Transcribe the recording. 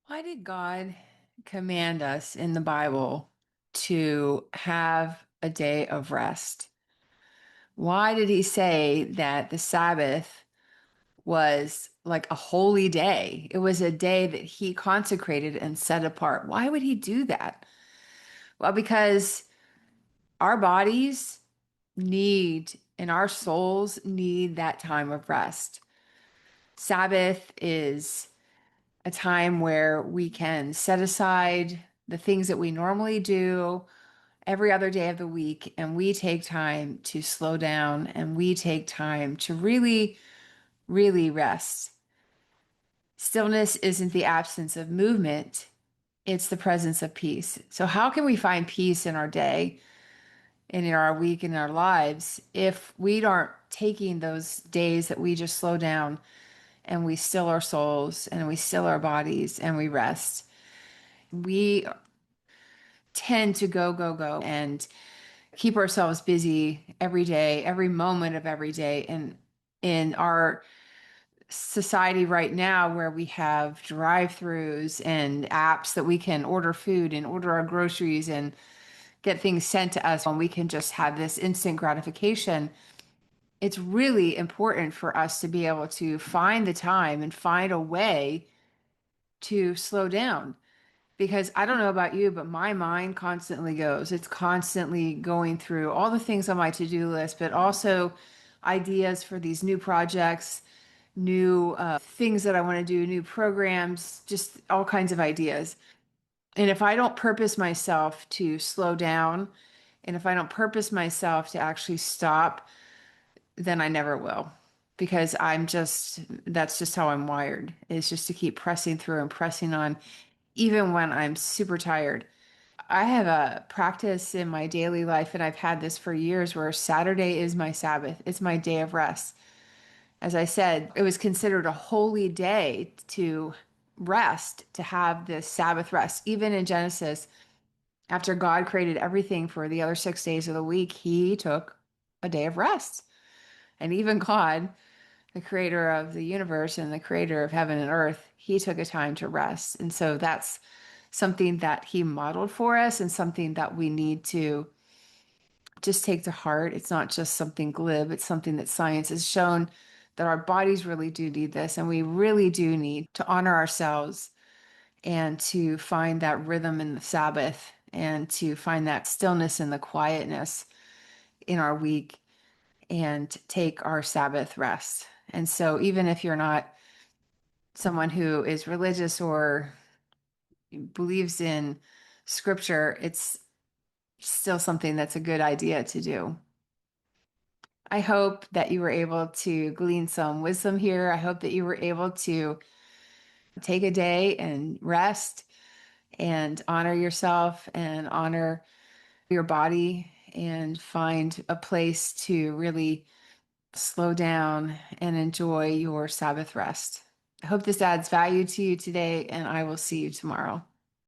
Why did God command us in the Bible to have a day of rest? Why did he say that the Sabbath was like a holy day? It was a day that he consecrated and set apart. Why would he do that? Well, because our bodies need and our souls need that time of rest. Sabbath is a time where we can set aside the things that we normally do every other day of the week, and we take time to slow down and we take time to really, really rest. Stillness isn't the absence of movement, it's the presence of peace. So, how can we find peace in our day and in our week and in our lives if we aren't taking those days that we just slow down and we still our souls and we still our bodies and we rest? We tend to go, go, go and keep ourselves busy every day, every moment of every day. And in our society right now, where we have drive-throughs and apps that we can order food and order our groceries and get things sent to us, when we can just have this instant gratification, it's really important for us to be able to find the time and find a way to slow down. Because I don't know about you, but my mind constantly goes. It's constantly going through all the things on my to-do list, but also ideas for these new projects, new things that I want to do, new programs, just all kinds of ideas. And if I don't purpose myself to slow down, and if I don't purpose myself to actually stop, then I never will. Because that's just how I'm wired, is just to keep pressing through and pressing on, even when I'm super tired. I have a practice in my daily life, and I've had this for years, where Saturday is my Sabbath. It's my day of rest. As I said, it was considered a holy day to rest, to have this Sabbath rest. Even in Genesis, after God created everything for the other 6 days of the week, he took a day of rest. And even God, the creator of the universe and the creator of heaven and earth, he took a time to rest. And so that's something that he modeled for us and something that we need to just take to heart. It's not just something glib, it's something that science has shown that our bodies really do need this. And we really do need to honor ourselves and to find that rhythm in the Sabbath and to find that stillness and the quietness in our week and take our Sabbath rest. And so, even if you're not someone who is religious or believes in scripture, it's still something that's a good idea to do. I hope that you were able to glean some wisdom here. I hope that you were able to take a day and rest and honor yourself and honor your body and find a place to really slow down and enjoy your Sabbath rest. I hope this adds value to you today, and I will see you tomorrow.